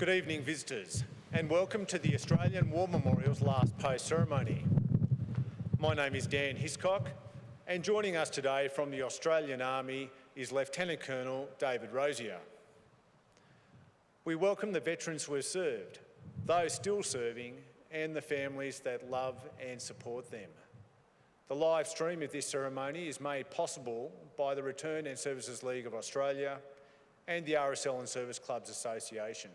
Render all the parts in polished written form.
Good evening, visitors, and welcome to the Australian War Memorial's last post ceremony. My name is Dan Hiscock, and joining us today from the Australian Army is Lieutenant Colonel David Rosier. We welcome the veterans who have served, those still serving, and the families that love and support them. The live stream of this ceremony is made possible by the Return and Services League of Australia and the RSL and Service Clubs Association,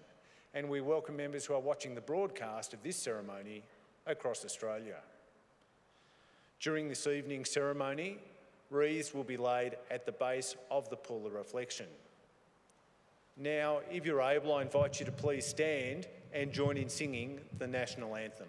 and we welcome members who are watching the broadcast of this ceremony across Australia. During this evening's ceremony, wreaths will be laid at the base of the Pool of Reflection. Now, if you're able, I invite you to please stand and join in singing the National Anthem.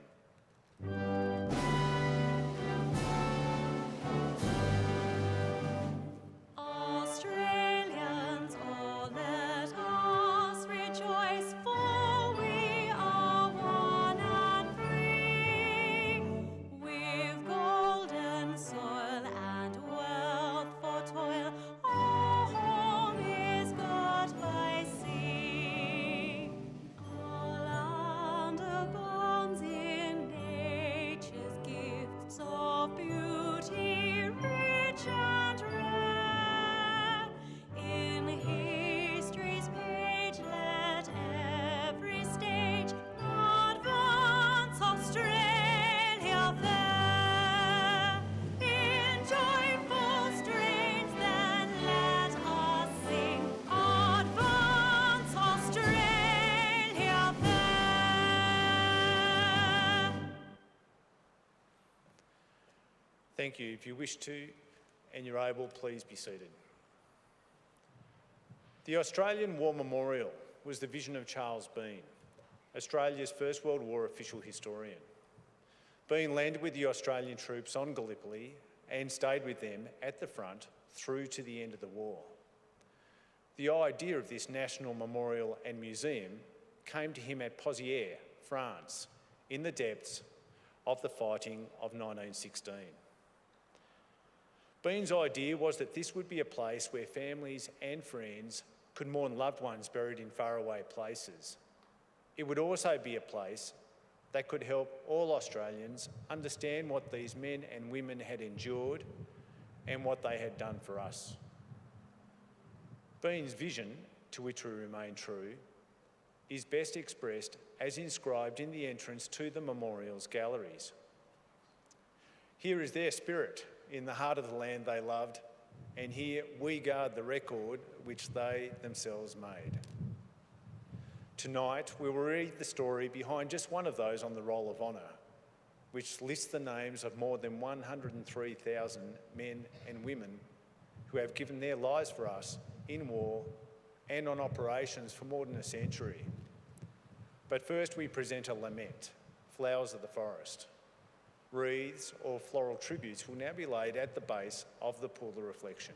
Thank you. If you wish to and you're able, please be seated. The Australian War Memorial was the vision of Charles Bean, Australia's First World War official historian. Bean landed with the Australian troops on Gallipoli and stayed with them at the front through to the end of the war. The idea of this national memorial and museum came to him at Pozières, France, in the depths of the fighting of 1916. Bean's idea was that this would be a place where families and friends could mourn loved ones buried in faraway places. It would also be a place that could help all Australians understand what these men and women had endured and what they had done for us. Bean's vision, to which we remain true, is best expressed as inscribed in the entrance to the memorial's galleries. Here is their spirit in the heart of the land they loved, and here we guard the record which they themselves made. Tonight, we will read the story behind just one of those on the Roll of Honour, which lists the names of more than 103,000 men and women who have given their lives for us in war and on operations for more than a century. But first we present a lament, Flowers of the Forest. Wreaths or floral tributes will now be laid at the base of the Pool of Reflection.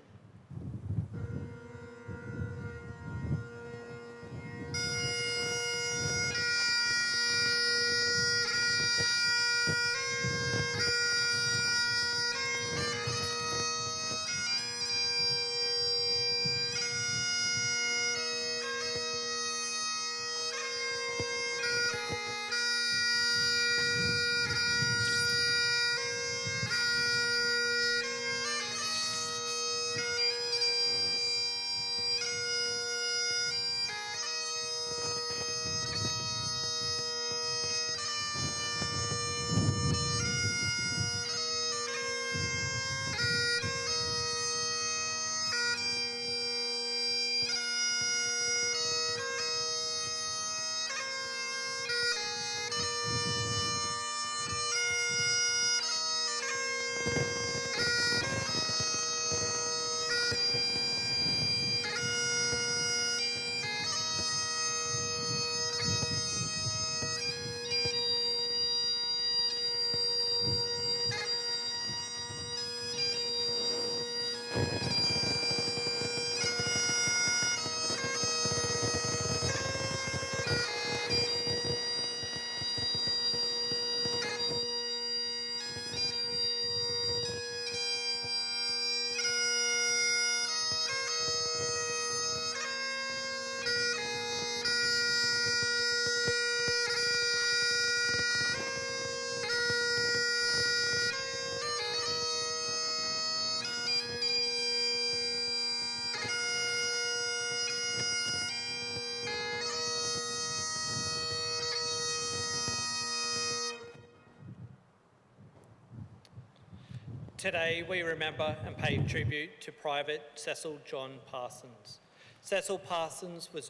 Today we remember and pay tribute to Private Cecil John Parsons. Cecil Parsons was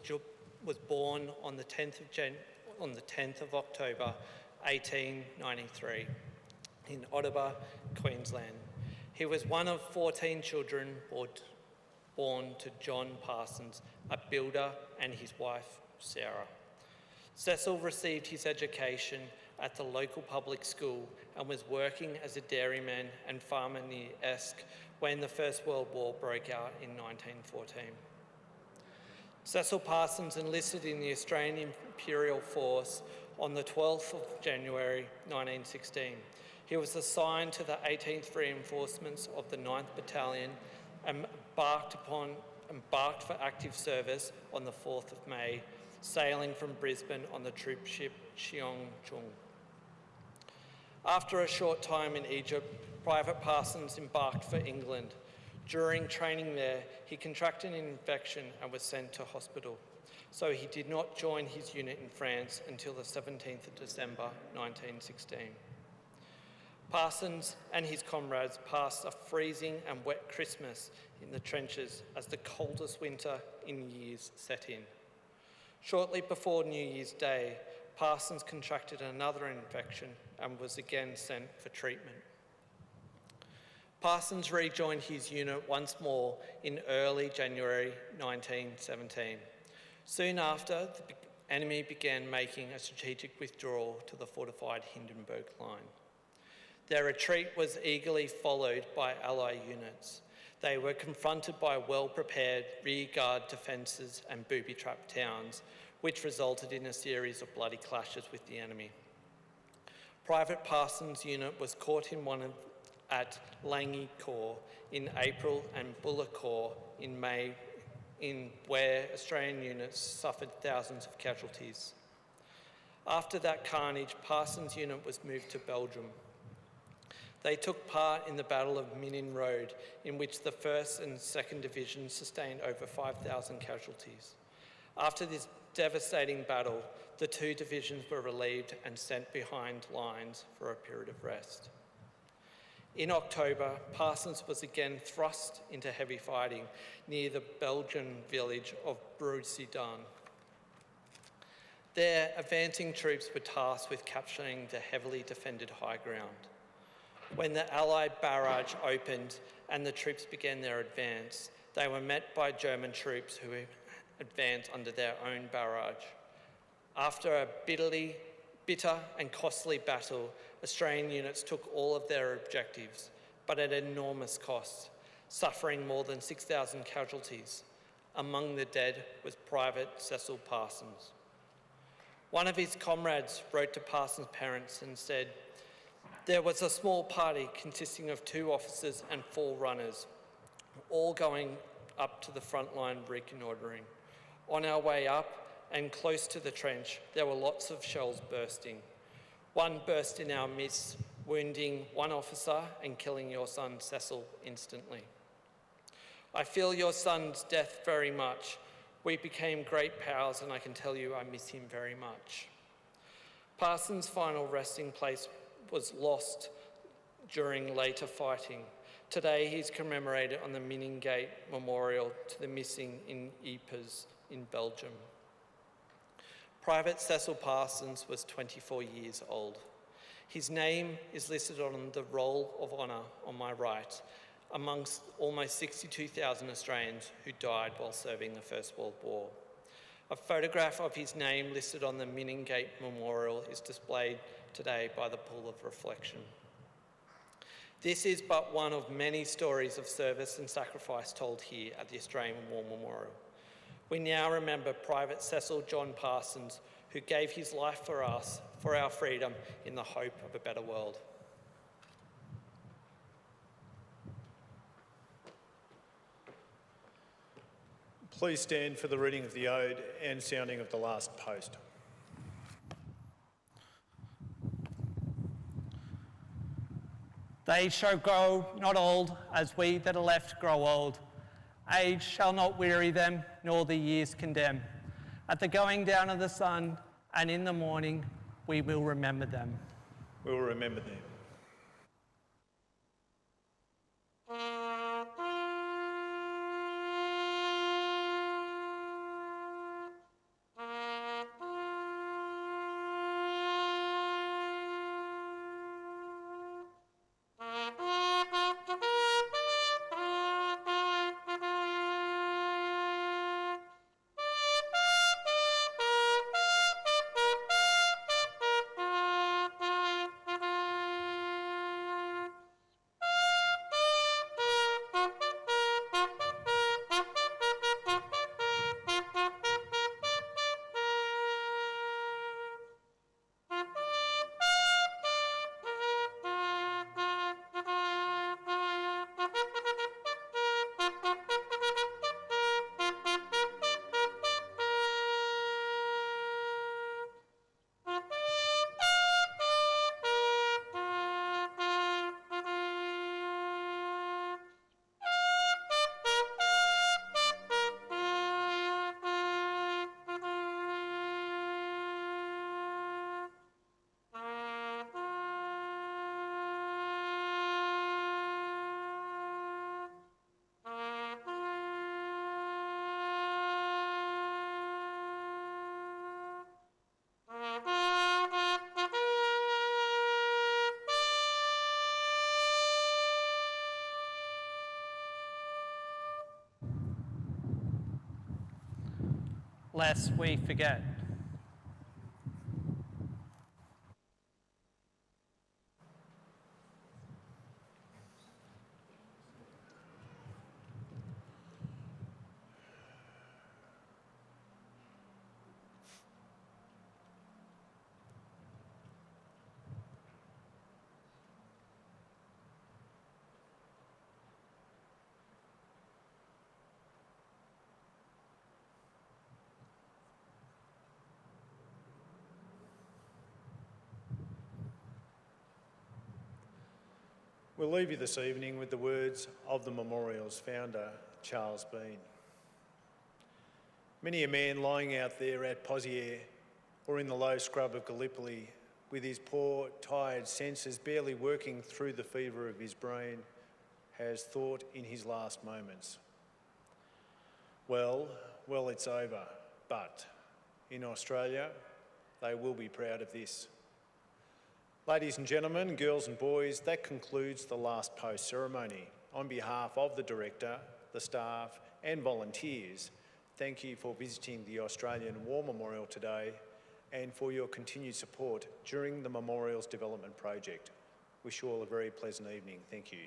born on the 10th of October 1893 in Ottawa, Queensland. He was one of 14 children born to John Parsons, a builder, and his wife Sarah. Cecil received his education at the local public school and was working as a dairyman and farmer near Esk when the First World War broke out in 1914. Cecil Parsons enlisted in the Australian Imperial Force on the 12th of January 1916. He was assigned to the 18th Reinforcements of the 9th Battalion and embarked for active service on the 4th of May, sailing from Brisbane on the troop ship Cheong Chung. After a short time in Egypt, Private Parsons embarked for England. During training there, he contracted an infection and was sent to hospital, so he did not join his unit in France until the 17th of December 1916. Parsons and his comrades passed a freezing and wet Christmas in the trenches as the coldest winter in years set in. Shortly before New Year's Day, Parsons contracted another infection and was again sent for treatment. Parsons rejoined his unit once more in early January 1917. Soon after, the enemy began making a strategic withdrawal to the fortified Hindenburg Line. Their retreat was eagerly followed by Allied units. They were confronted by well-prepared rearguard defences and booby-trapped towns, which resulted in a series of bloody clashes with the enemy. Private Parsons' unit was caught in one at Langy Corps in April and Buller Corps in May, where Australian units suffered thousands of casualties. After that carnage, Parsons' unit was moved to Belgium. They took part in the Battle of Minin Road, in which the 1st and 2nd Divisions sustained over 5,000 casualties. After this devastating battle, the two divisions were relieved and sent behind lines for a period of rest. In October, Parsons was again thrust into heavy fighting near the Belgian village of Broussy-Dun. There, advancing troops were tasked with capturing the heavily defended high ground. When the Allied barrage opened and the troops began their advance, they were met by German troops who advanced under their own barrage. After a bitter and costly battle, Australian units took all of their objectives, but at enormous cost, suffering more than 6,000 casualties. Among the dead was Private Cecil Parsons. One of his comrades wrote to Parsons' parents and said, "There was a small party consisting of 2 officers and 4 runners, all going up to the front line reconnoitring. On our way up and close to the trench, there were lots of shells bursting. One burst in our midst, wounding 1 officer and killing your son Cecil instantly. I feel your son's death very much. We became great pals and I can tell you I miss him very much." Parsons' final resting place was lost during later fighting. Today he's commemorated on the Miningate Memorial to the missing in Ypres in Belgium. Private Cecil Parsons was 24 years old. His name is listed on the Roll of Honour on my right, amongst almost 62,000 Australians who died while serving the First World War. A photograph of his name listed on the Miningate Memorial is displayed today by the Pool of Reflection. This is but one of many stories of service and sacrifice told here at the Australian War Memorial. We now remember Private Cecil John Parsons, who gave his life for us, for our freedom, in the hope of a better world. Please stand for the reading of the Ode and sounding of the last post. They shall grow not old, as we that are left grow old. Age shall not weary them, nor the years condemn. At the going down of the sun, and in the morning, we will remember them. We will remember them. Lest we forget. We'll leave you this evening with the words of the memorial's founder, Charles Bean. Many a man lying out there at Poziere or in the low scrub of Gallipoli with his poor, tired senses barely working through the fever of his brain has thought in his last moments, well, it's over, but in Australia, they will be proud of this. Ladies and gentlemen, girls and boys, that concludes the last post ceremony. On behalf of the Director, the staff and volunteers, thank you for visiting the Australian War Memorial today and for your continued support during the Memorial's development project. Wish you all a very pleasant evening. Thank you.